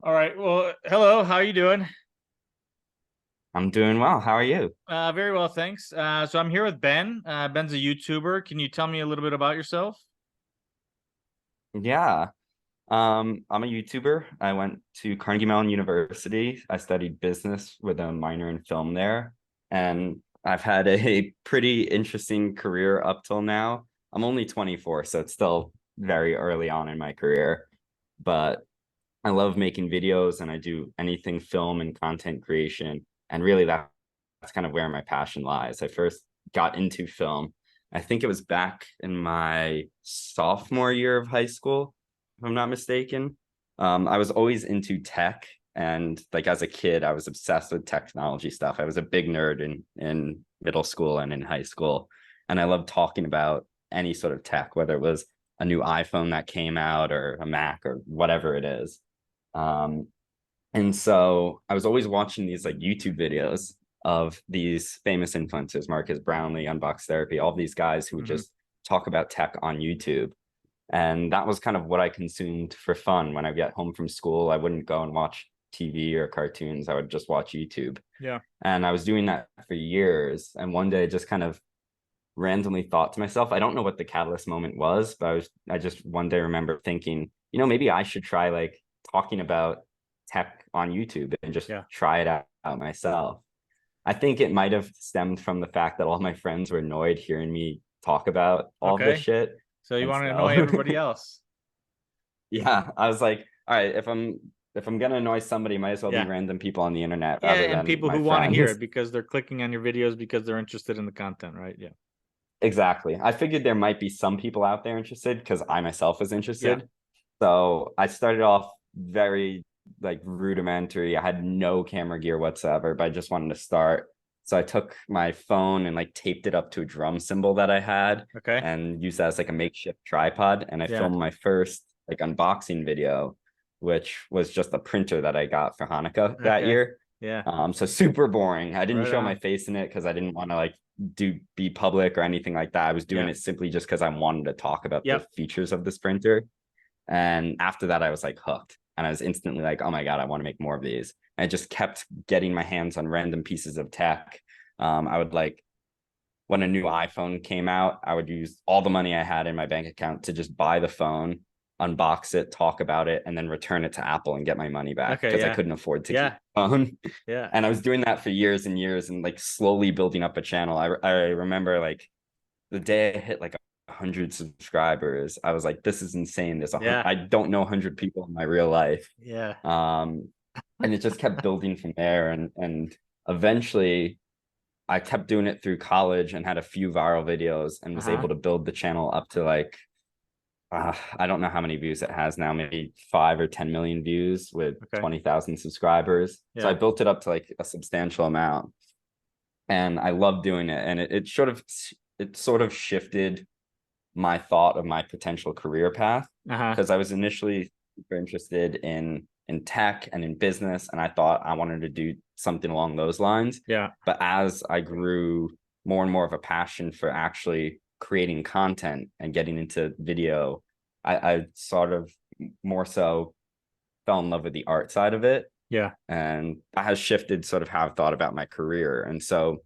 All right. Well, hello. How are you doing? I'm doing well. How are you? Very well, thanks. So I'm here with Ben. Ben's a YouTuber. Can you tell me a little bit about yourself? Yeah. I'm a YouTuber. I went to Carnegie Mellon University. I studied business with a minor in film there, and I've had a pretty interesting career up till now. I'm only 24, so it's still very early on in my career, but I love making videos and I do anything film and content creation. And really that's kind of where my passion lies. I first got into film. I think it was back in my sophomore year of high school, if I'm not mistaken. I was always into tech, and like as a kid, I was obsessed with technology stuff. I was a big nerd in middle school and in high school, and I loved talking about any sort of tech, whether it was a new iPhone that came out or a Mac or whatever it is. Um, and so I was always watching these like YouTube videos of these famous influencers, Marcus Brownlee, Unbox Therapy, all these guys who would Hmm. just talk about tech on YouTube. And that was kind of what I consumed for fun. When I get home from school, I wouldn't go and watch TV or cartoons. I would just watch YouTube. Yeah. And I was doing that for years. And one day I just kind of randomly thought to myself, I don't know what the catalyst moment was, but I just one day remember thinking, maybe I should try like talking about tech on YouTube and just Yeah. try it out myself. I think it might have stemmed from the fact that all my friends were annoyed hearing me talk about all this Okay. shit. So you And want to annoy so everybody else? yeah, I was like, all right, if I'm gonna annoy somebody, might as well be Yeah. random people on the internet Yeah, rather and than people my who want to hear friends. it because they're clicking on your videos because they're interested in the content, right? Yeah. Exactly. I figured there might be some people out there interested because I myself was Yeah. interested. So I started off very like rudimentary. I had no camera gear whatsoever, but I just wanted to start. So I took my phone and like taped it up to a drum cymbal that I had Okay. and used that as like a makeshift tripod. And I Yeah. filmed my first like unboxing video, which was just a printer that I got for Hanukkah that Okay. year. Yeah. So super boring. I didn't Right show my on. face in it because I didn't want to like be public or anything like that. I was doing Yeah. it simply just because I wanted to talk about the Yep. features of this printer. And after that, I was like hooked. And I was instantly like, oh my God, I want to make more of these. And I just kept getting my hands on random pieces of tech. I would like, when a new iPhone came out, I would use all the money I had in my bank account to just buy the phone, unbox it, talk about it, and then return it to Apple and get my money back Okay. because I Yeah. couldn't afford to keep Yeah. the phone. Yeah. And I was doing that for years and years and like slowly building up a channel. I remember like the day I hit like 100 subscribers, I was like, this is insane. Yeah. I don't know 100 people in my real life. Yeah. Um, and it just kept building from there. And eventually I kept doing it through college and had a few viral videos and was Uh-huh. able to build the channel up to like, I don't know how many views it has now, maybe 5 or 10 million views with Okay. 20,000 subscribers. So I Yeah. built it up to like a substantial amount and I love doing it. And it sort of shifted my thought of my potential career path Uh-huh. because I was initially super interested in tech and in business, and I thought I wanted to do something along those lines. Yeah. But as I grew more and more of a passion for actually creating content and getting into video, I sort of more so fell in love with the art side of it. Yeah. And that has shifted sort of how I've thought about my career. And so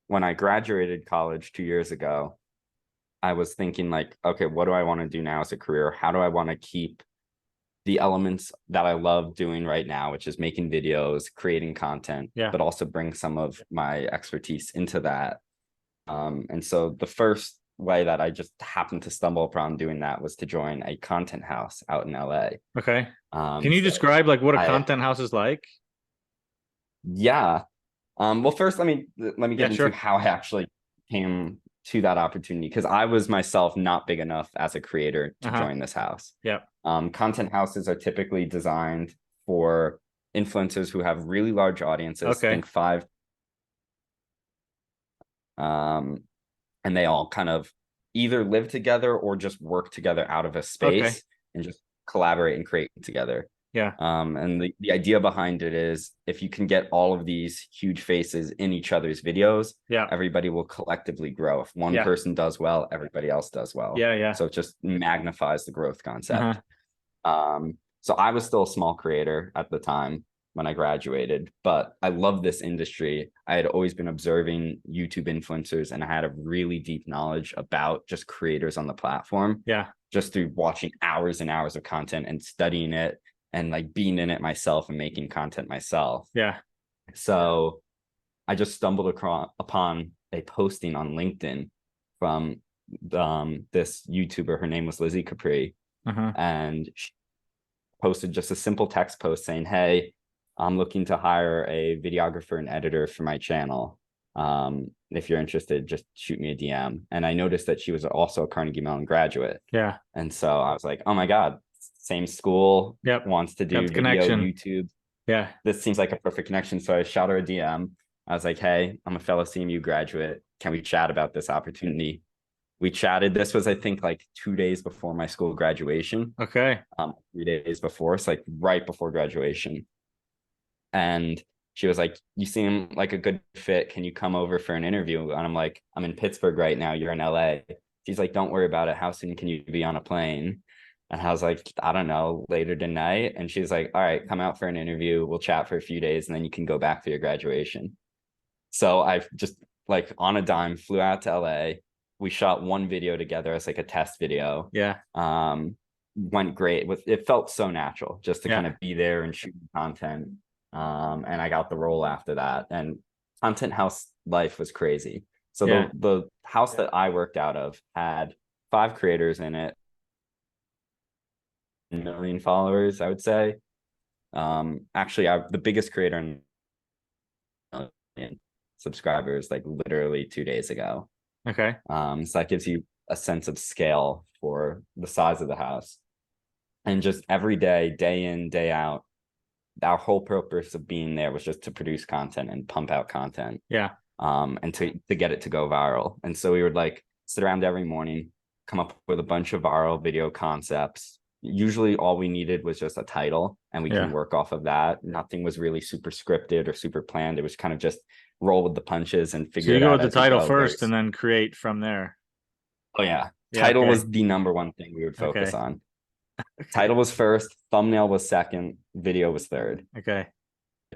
when I graduated college 2 years ago, I was thinking like, okay, what do I want to do now as a career? How do I want to keep the elements that I love doing right now, which is making videos, creating content, Yeah. but also bring some of my expertise into that. And so the first way that I just happened to stumble upon doing that was to join a content house out in LA. Okay. Can you So describe like what a I, content house is like? yeah. Well, first, let me Yeah, get into sure. how I actually came to that opportunity because I was myself not big enough as a creator to Uh-huh. join this house. Yeah. Content houses are typically designed for influencers who have really large audiences. Okay. Think five, um, and they all kind of either live together or just work together out of a Okay. space and just collaborate and create together. Yeah. And the idea behind it is if you can get all of these huge faces in each other's videos, Yeah. everybody will collectively grow. If one Yeah. person does well, everybody else does well. Yeah. Yeah. So it just magnifies the growth concept. Uh-huh. Um, So I was still a small creator at the time when I graduated, but I love this industry. I had always been observing YouTube influencers, and I had a really deep knowledge about just creators on the platform, Yeah. just through watching hours and hours of content and studying it and like being in it myself and making content myself. Yeah. So I just stumbled upon a posting on LinkedIn from this YouTuber. Her name was Lizzie Capri, Uh-huh. and she posted just a simple text post saying, "Hey, I'm looking to hire a videographer and editor for my channel. If you're interested, just shoot me a DM." And I noticed that she was also a Carnegie Mellon graduate. Yeah. And so I was like, oh my God, same school, Yep. wants to Got do the video, connection. YouTube. Yeah. This seems like a perfect connection. So I shot her a DM. I was like, hey, I'm a fellow CMU graduate. Can we chat about this opportunity? We chatted. This was, I think, like 2 days before my school graduation. Okay. 3 days before. So like right before graduation. And she was like, you seem like a good fit. Can you come over for an interview? And I'm like, I'm in Pittsburgh right now. You're in LA. She's like, don't worry about it. How soon can you be on a plane? And I was like, I don't know, later tonight. And she's like, all right, come out for an interview. We'll chat for a few days and then you can go back for your graduation. So I just like on a dime flew out to LA. We shot one video together as like a test video. Yeah. Went great. It felt so natural just to Yeah. kind of be there and shoot content. And I got the role after that. And content house life was crazy. So Yeah. the house that I worked out of had 5 creators in it, 1 million followers, I would say. Actually, the biggest creator in subscribers, like literally 2 days ago. Okay. So that gives you a sense of scale for the size of the house. And just every day, day in, day out, our whole purpose of being there was just to produce content and pump out content. Yeah. And to get it to go viral. And so we would like sit around every morning, come up with a bunch of viral video concepts. Usually all we needed was just a title and we can work off of that. Nothing was really super scripted or super planned. It was kind of just roll with the punches and figure it out. So you go with the as we title go. first and then create from there. Oh yeah. Yeah. Title Okay. was the number one thing we would focus Okay. on. Title was first, thumbnail was second, video was third. Okay.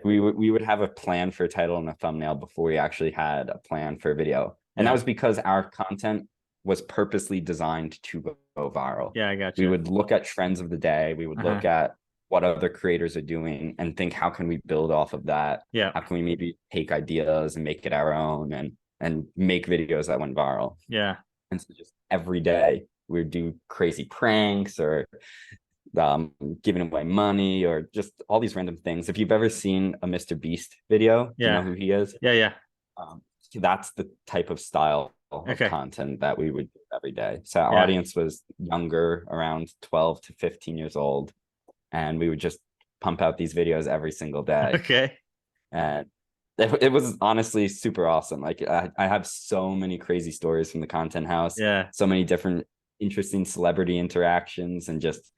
We would have a plan for a title and a thumbnail before we actually had a plan for a video. And that Yeah. was because our content was purposely designed to go viral. Yeah, I got We you. would look at trends of the day. We would look at what other creators are doing and think, how can we build off of that? Yeah. How can we maybe take ideas and make it our own and make videos that went viral? Yeah. And so just every day we would do crazy pranks or giving away money or just all these random things. If you've ever seen a Mr. Beast video, do you know who he is? Yeah. Yeah. That's the type of style of content that we would do every day. So our audience was younger, around 12 to 15 years old. And we would just pump out these videos every single day. Okay. And it was honestly super awesome. Like I have so many crazy stories from the content house. Yeah. So many different interesting celebrity interactions and just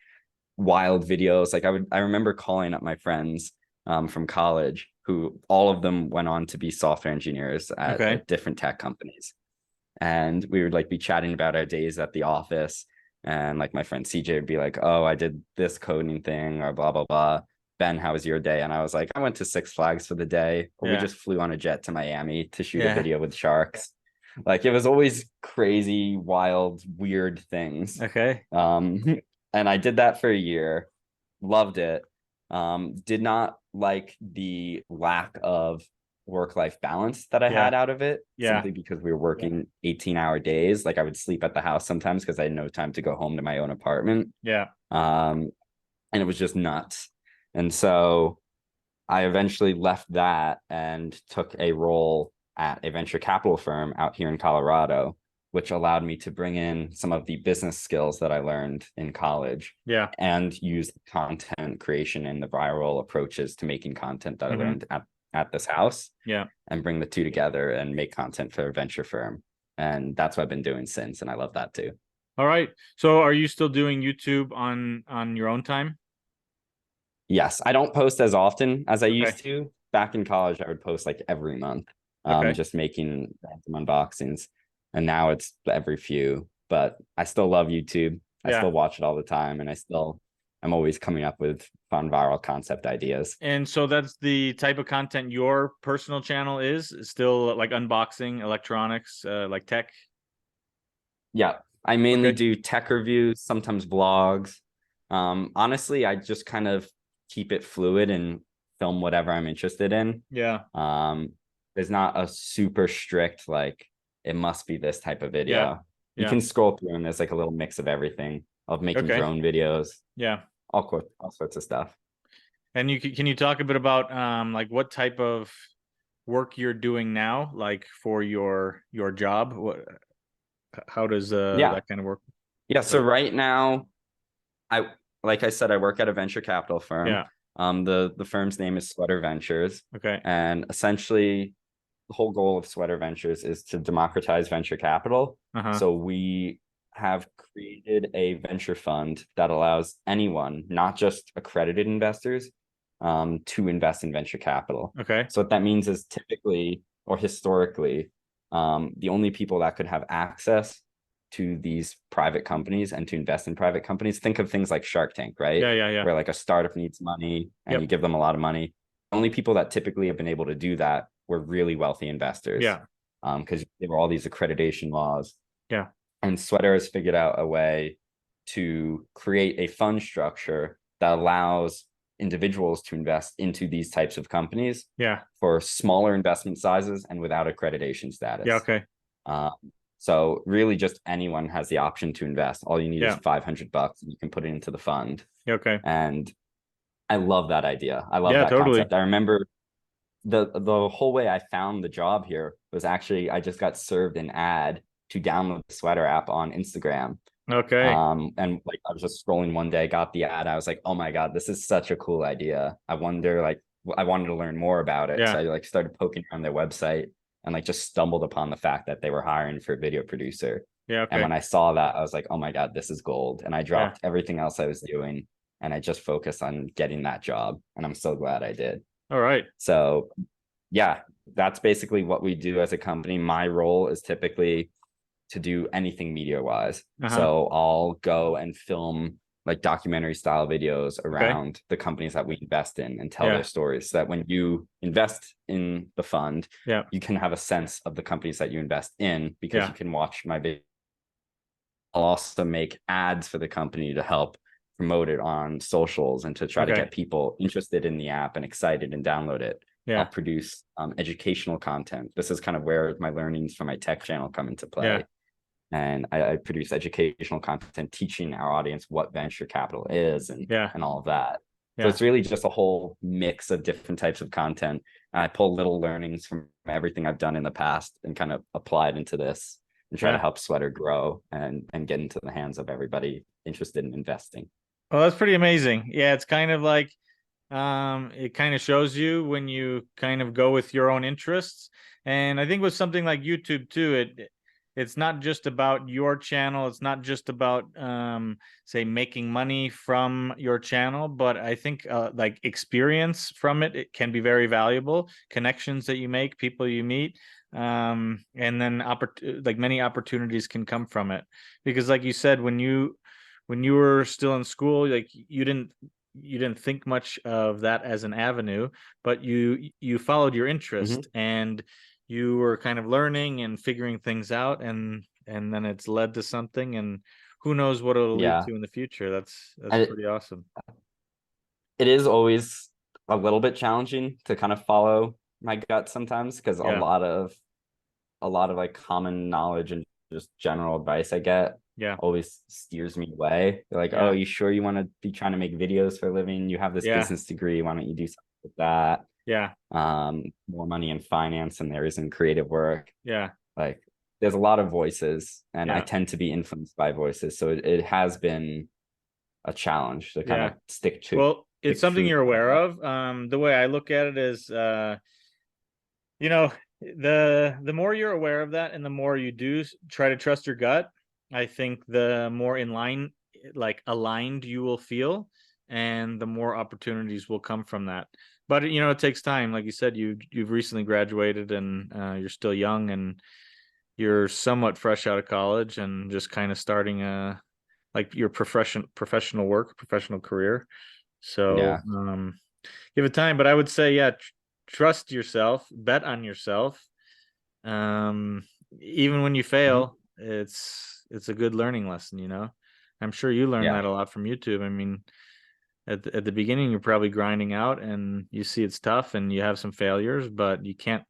wild videos. Like I remember calling up my friends from college who all of them went on to be software engineers at different tech companies. And we would like be chatting about our days at the office. And like my friend CJ would be like, oh, I did this coding thing or blah, blah, blah. Ben, how was your day? And I was like, I went to Six Flags for the day. Or we just flew on a jet to Miami to shoot a video with sharks. Like it was always crazy, wild, weird things. Okay. And I did that for a year, loved it. Did not like the lack of work-life balance that I had out of it, simply because we were working 18-hour days. Like I would sleep at the house sometimes because I had no time to go home to my own apartment. And it was just nuts. And so I eventually left that and took a role at a venture capital firm out here in Colorado, which allowed me to bring in some of the business skills that I learned in college and use content creation and the viral approaches to making content that I learned at this house and bring the two together and make content for a venture firm. And that's what I've been doing since. And I love that too. All right. So are you still doing YouTube on your own time? Yes. I don't post as often as I used to. Back in college, I would post like every month, just making random unboxings. And now it's every few, but I still love YouTube. I still watch it all the time. And I still I'm always coming up with fun viral concept ideas. And so that's the type of content your personal channel is still like unboxing, electronics, like tech. Yeah, I mainly Okay. do tech reviews, sometimes vlogs. Honestly, I just kind of keep it fluid and film whatever I'm interested in. Yeah. There's not a super strict, like, it must be this type of Yeah. video. You Yeah. can scroll through and there's like a little mix of everything, of making Okay. drone videos, Yeah. all sorts of stuff. And can you talk a bit about like what type of work you're doing now, like for your job? What how does Yeah. that kind of work? Yeah. So right now, I like I said, I work at a venture capital firm. Yeah. The firm's name is Sweater Ventures, Okay. and essentially the whole goal of Sweater Ventures is to democratize venture capital. Uh-huh. So we have created a venture fund that allows anyone, not just accredited investors, to invest in venture capital. Okay. So what that means is typically or historically, the only people that could have access to these private companies and to invest in private companies. Think of things like Shark Tank, right? Yeah, yeah, yeah. Where like a startup needs money and you Yep. give them a lot of money. Only people that typically have been able to do that were really wealthy investors, Yeah. because there were all these accreditation laws. Yeah. And Sweater has figured out a way to create a fund structure that allows individuals to invest into these types of companies Yeah. for smaller investment sizes and without accreditation Yeah, status. okay. Um, so really just anyone has the option to invest. All you need is Yeah. $500 and you can put it into the fund. Yeah, okay. And I love that idea. I love Yeah, that totally. concept. I remember the whole way I found the job here was actually I just got served an ad to download the Sweater app on Instagram. Okay. And like I was just scrolling one day, got the ad. I was like, oh my God, this is such a cool idea. I wonder, like, I wanted to learn more about it. So Yeah. I like started poking around their website and like just stumbled upon the fact that they were hiring for a video producer. Yeah, And okay. when I saw that, I was like, oh my God, this is gold. And I Yeah. dropped everything else I was doing and I just focused on getting that job. And I'm so glad I did. All right. So yeah, that's basically what we do as a company. My role is typically to do anything media wise. Uh-huh. So I'll go and film like documentary style videos Okay. around the companies that we invest in and tell their Yeah. stories so that when you invest in the fund, Yeah. you can have a sense of the companies that you invest in because Yeah. you can watch my video. I'll also make ads for the company to help promote it on socials and to try to Okay. get people interested in the app and excited and download it. I'll Yeah. produce educational content. This is kind of where my learnings from my tech channel come into play. Yeah. And I produce educational content teaching our audience what venture capital is Yeah. and all of that. So Yeah. it's really just a whole mix of different types of content. And I pull little learnings from everything I've done in the past and kind of apply it into this and try to Yeah. help Sweater grow and get into the hands of everybody interested in investing. Well, that's pretty amazing. Yeah, it's kind of like it kind of shows you when you kind of go with your own interests. And I think with something like YouTube too, it's not just about your channel, it's not just about say making money from your channel, but I think like experience from it can be very valuable. Connections that you make, people you meet, and then like many opportunities can come from it. Because like you said, when you were still in school, like you didn't think much of that as an avenue, but you followed your interest and you were kind of learning and figuring things out, and then it's led to something, and who knows what it'll lead Yeah. to in the future. That's And pretty awesome. it is always a little bit challenging to kind of follow my gut sometimes because Yeah. a lot of like common knowledge and just general advice I get Yeah. always steers me away. They're like, oh, Yeah. you sure you want to be trying to make videos for a living? You have this Yeah. business degree. Why don't you do something with that? Yeah. More money in finance than there is in creative work. Yeah. Like there's a lot of voices and I Yeah. tend to be influenced by voices. So it has been a challenge to kind Yeah. of stick to. Well, it's something true you're to my aware gut. of. The way I look at it is you know, the more you're aware of that and the more you do try to trust your gut, I think the more in line, like aligned you will feel, and the more opportunities will come from that. But you know, it takes time. Like you said, you've recently graduated, and you're still young, and you're somewhat fresh out of college and just kind of starting like your professional work, professional career. So Yeah. give it time, but I would say, yeah, trust yourself, bet on yourself. Um, Even when you Mhm. fail, it's a good learning lesson, you know. I'm sure you learned Yeah. that a lot from YouTube. I mean, at the beginning, you're probably grinding out, and you see it's tough, and you have some failures, but you can't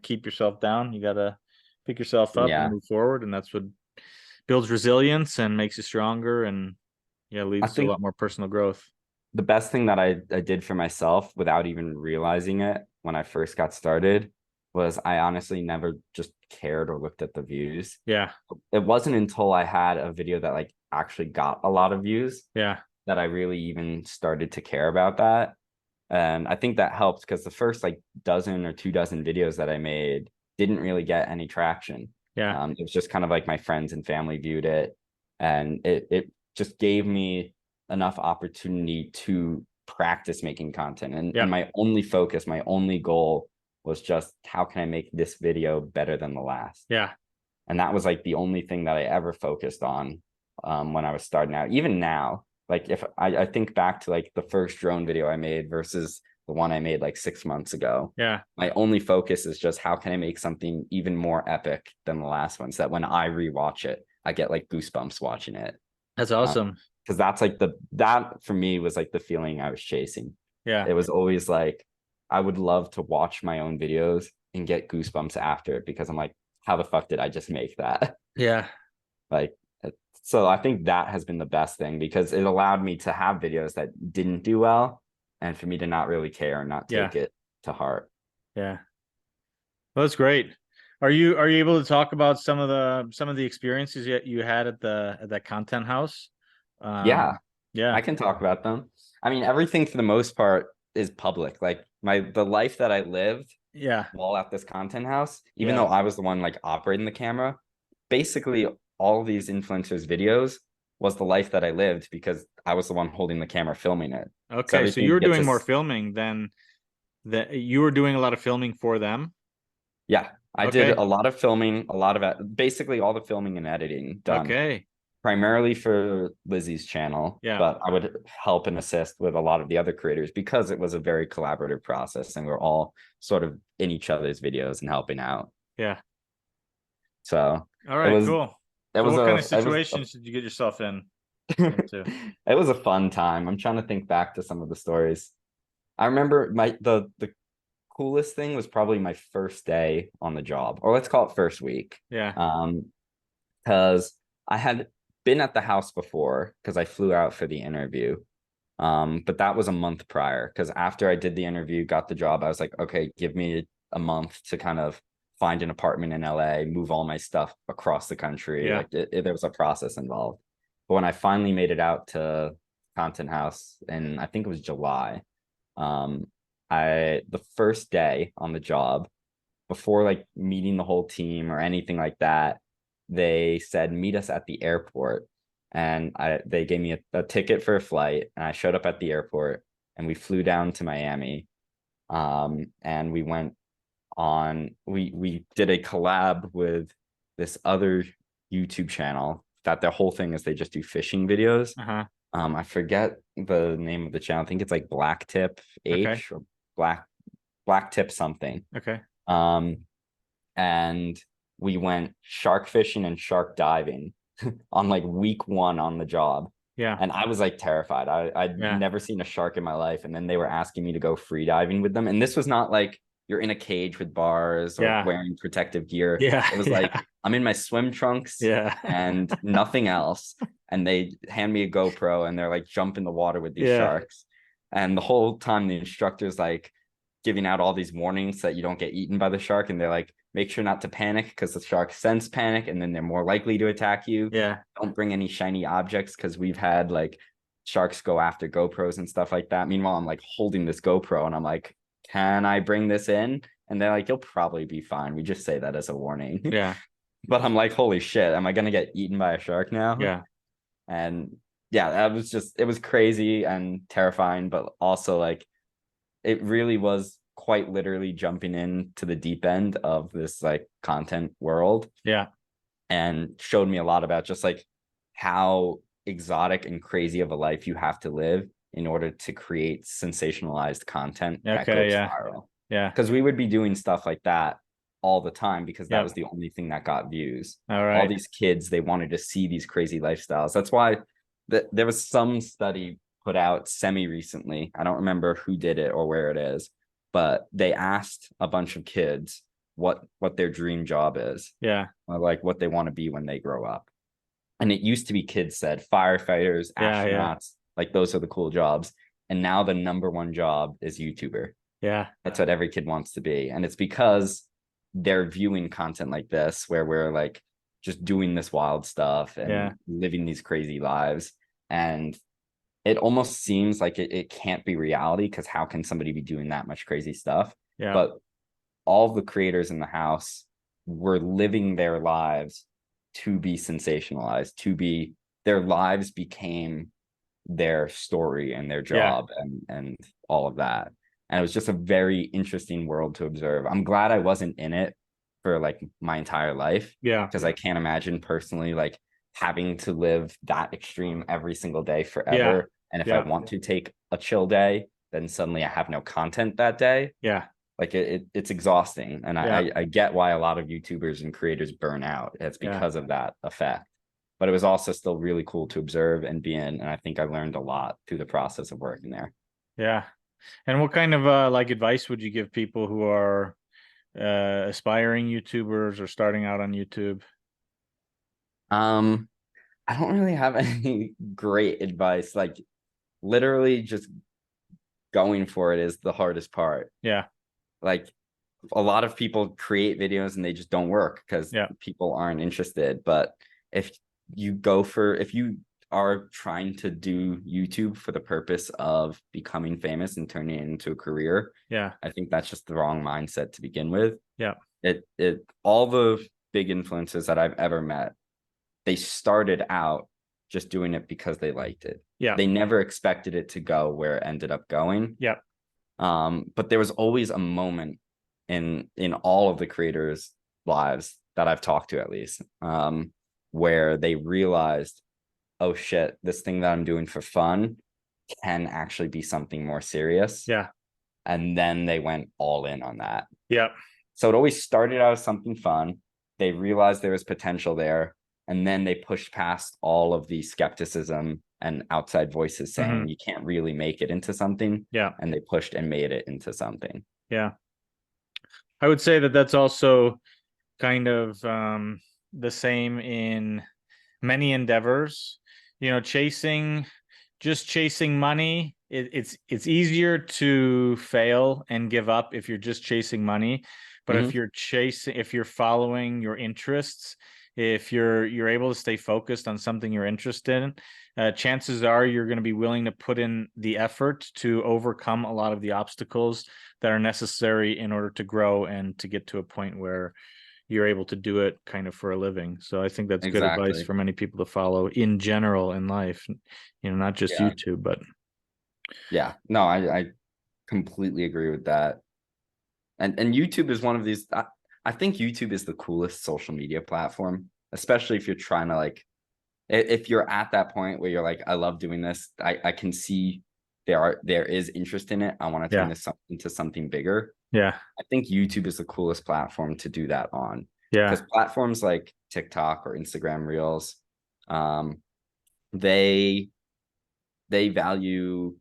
keep yourself down. You gotta pick yourself up and Yeah. move forward, and that's what builds resilience and makes you stronger, and yeah, I leads to a think lot more personal growth. the best thing that I did for myself without even realizing it when I first got started was I honestly never just cared or looked at the views. Yeah, It wasn't until I had a video that like actually got a lot of views yeah, that I really even started to care about that. And I think that helped because the first like dozen or 2 dozen videos that I made didn't really get any traction. yeah, It was just kind of like my friends and family viewed it, and it just gave me enough opportunity to practice making content. And yeah, my only focus, my only goal was just how can I make this video better than the last? yeah, And that was like the only thing that I ever focused on when I was starting out. Even now, like if I think back to like the first drone video I made versus the one I made like 6 months ago, yeah. my only focus is just how can I make something even more epic than the last one, so that when I rewatch it, I get like goosebumps watching it. That's awesome. Because that's like that for me was like the feeling I was chasing. Yeah, It was always like I would love to watch my own videos and get goosebumps after it because I'm like, how the fuck did I just make that? yeah, Like, so I think that has been the best thing because it allowed me to have videos that didn't do well and for me to not really care and not yeah, take it to heart. yeah. Well, that's great. Are you able to talk about some of the experiences you had at that content house? Yeah, Yeah, I can talk about them. I mean, everything for the most part is public. Like the life that I lived yeah, while at this content house, even yeah. though I was the one like operating the camera, basically all of these influencers' videos was the life that I lived because I was the one holding the camera filming it. So Okay, so everything you you were get doing to more filming than that. You were doing a lot of filming for them. yeah, I did Okay, a lot of filming, a lot of basically all the filming and editing done okay, primarily for Lizzie's channel, yeah, but I would help and assist with a lot of the other creators because it was a very collaborative process and we're all sort of in each other's videos and helping out. yeah. So All it right, was cool. it So, was what kind of a situations did you get yourself into? it was a fun time. I'm trying to think back to some of the stories. I remember the coolest thing was probably my first day on the job, or let's call it first week. Yeah, Um, because I had been at the house before because I flew out for the interview. But that was a month prior because after I did the interview, got the job, I was like, okay, give me a month to kind of find an apartment in LA, move all my stuff across the country. yeah, Like there was a process involved. But when I finally made it out to Content House, and I think it was July, um, the first day on the job, before like meeting the whole team or anything like that, they said meet us at the airport, and they gave me a ticket for a flight, and I showed up at the airport, and we flew down to Miami, and we went on we did a collab with this other YouTube channel that their whole thing is they just do fishing videos. uh-huh. I forget the name of the channel. I think it's like Black Tip Okay, H or Black Tip something. okay, Um, and we went shark fishing and shark diving on like week one on the job. yeah, And I was like terrified. I'd yeah, never seen a shark in my life. And then they were asking me to go free diving with them. And this was not like you're in a cage with bars or yeah, wearing protective gear. yeah, It was like yeah, I'm in my swim trunks yeah, and nothing else. And they hand me a GoPro and they're like, jump in the water with these yeah, sharks. And the whole time the instructor's like giving out all these warnings that you don't get eaten by the shark. And they're like, make sure not to panic because the shark sense panic and then they're more likely to attack you. yeah, Don't bring any shiny objects because we've had like sharks go after GoPros and stuff like that. Meanwhile, I'm like holding this GoPro and I'm like, can I bring this in? And they're like, you'll probably be fine. We just say that as a warning. yeah, But I'm like, holy shit, am I gonna get eaten by a shark now? yeah, And yeah, that was just it was crazy and terrifying, but also like it really was quite literally jumping into the deep end of this like content world yeah, and showed me a lot about just like how exotic and crazy of a life you have to live in order to create sensationalized content that Okay. goes Yeah. viral. Yeah. Because we would be doing stuff like that all the time because that Yep. was the only thing that got views. All All right. these kids, they wanted to see these crazy lifestyles. That's why there was some study put out semi recently. I don't remember who did it or where it is, but they asked a bunch of kids what their dream job is, Yeah. or like what they want to be when they grow up. And it used to be kids said firefighters, Yeah. Yeah. astronauts, like those are the cool jobs. And now the number one job is YouTuber. Yeah. That's what every kid wants to be. And it's because they're viewing content like this, where we're like just doing this wild stuff and Yeah. living these crazy lives. And it almost seems like it can't be reality, because how can somebody be doing that much crazy stuff? Yeah. But all the creators in the house were living their lives to be sensationalized, their lives became their story and their Yeah. job and all of that. And it was just a very interesting world to observe. I'm glad I wasn't in it for like my entire life, Yeah. because I can't imagine personally like having to live that extreme every single day Yeah. forever. And if I Yeah. want to take a chill day, then suddenly I have no content that day. Yeah. Like it's exhausting. And Yeah. I get why a lot of YouTubers and creators burn out. It's Yeah. because of that effect. But it was also still really cool to observe and be in. And I think I learned a lot through the process of working there. Yeah. And what kind of like advice would you give people who are aspiring YouTubers or starting out on YouTube? I don't really have any great advice. Like literally just going for it is the hardest part. Yeah. Like a lot of people create videos and they just don't work because Yeah. people aren't interested. But if you are trying to do YouTube for the purpose of becoming famous and turning it into a career, Yeah. I think that's just the wrong mindset to begin with. Yeah. It all the big influencers that I've ever met, they started out just doing it because they liked it. Yeah. They never expected it to go where it ended up going. Yeah. But there was always a moment in all of the creators' lives that I've talked to, at least, where they realized, oh shit, this thing that I'm doing for fun can actually be something more serious. Yeah. And then they went all in on that. Yeah. So it always started out as something fun. They realized there was potential there. And then they pushed past all of the skepticism and outside voices saying you can't really make it into something. Yeah. And they pushed and made it into something. Yeah. I would say that that's also kind of the same in many endeavors. You know, chasing money, it's easier to fail and give up if you're just chasing money. But if you're following your interests, if you're able to stay focused on something you're interested in, chances are you're going to be willing to put in the effort to overcome a lot of the obstacles that are necessary in order to grow and to get to a point where you're able to do it kind of for a living. So I think that's good advice for many people to follow in general in life, you know, not just YouTube, but yeah, no, I completely agree with that. And YouTube is one of these, I think YouTube is the coolest social media platform, especially if you're trying to like, if you're at that point where you're like, I love doing this. I can see there is interest in it. I want to turn this into something bigger. Yeah. I think YouTube is the coolest platform to do that on. Yeah. Because platforms like TikTok or Instagram Reels, they value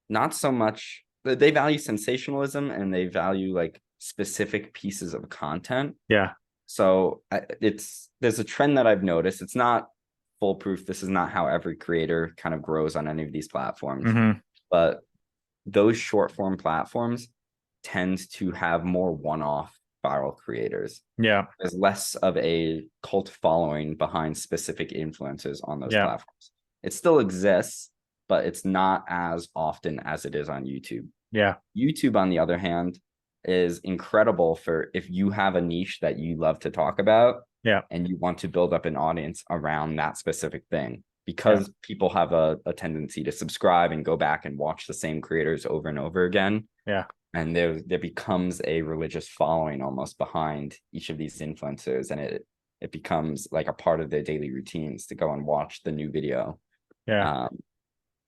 not so much, they value sensationalism and they value like specific pieces of content. Yeah. So there's a trend that I've noticed. It's not foolproof. This is not how every creator kind of grows on any of these platforms. But those short form platforms tend to have more one-off viral creators. Yeah. There's less of a cult following behind specific influencers on those platforms. It still exists, but it's not as often as it is on YouTube. Yeah. YouTube, on the other hand, is incredible for if you have a niche that you love to talk about. Yeah. And you want to build up an audience around that specific thing, because people have a tendency to subscribe and go back and watch the same creators over and over again. Yeah. And there becomes a religious following almost behind each of these influencers. And it becomes like a part of their daily routines to go and watch the new video Yeah.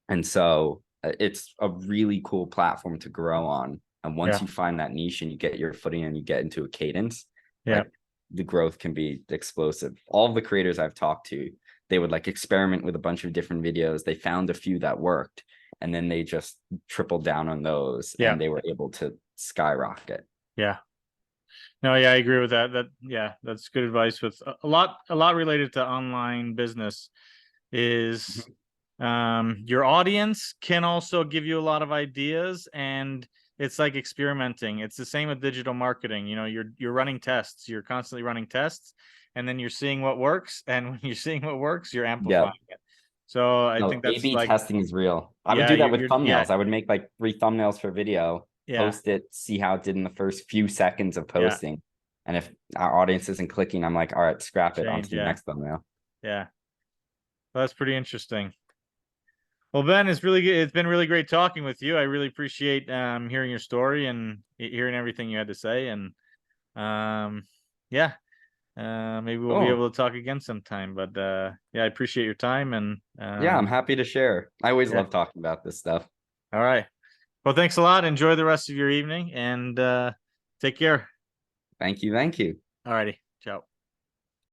And so it's a really cool platform to grow on. And once Yeah. you find that niche and you get your footing and you get into a cadence, Yeah. like the growth can be explosive. All of the creators I've talked to, they would like experiment with a bunch of different videos. They found a few that worked, and then they just tripled down on those, Yeah. and they were able to skyrocket. Yeah. No, yeah, I agree with that. Yeah, that's good advice. With a lot related to online business is your audience can also give you a lot of ideas, and it's like experimenting. It's the same with digital marketing. You know, you're running tests, you're constantly running tests, and then you're seeing what works, and when you're seeing what works, you're Yeah. amplifying it. So I No, think that's A/B like, testing is real. I would yeah, do that with yeah, thumbnails. I would make like 3 thumbnails for video, yeah, post it, see how it did in the first few seconds of yeah, posting. And if our audience isn't clicking, I'm like, all right, scrap it, on to change, the yeah, next thumbnail. yeah. Well, that's pretty interesting. Well, Ben, it's really good. It's been really great talking with you. I really appreciate hearing your story and hearing everything you had to say. And yeah, maybe we'll be Oh, able to talk again sometime. But yeah, I appreciate your time. And yeah, I'm happy to share. I always yeah, love talking about this stuff. all right. Well, thanks a lot. Enjoy the rest of your evening, and take care. Thank you. Thank you. All righty. Ciao.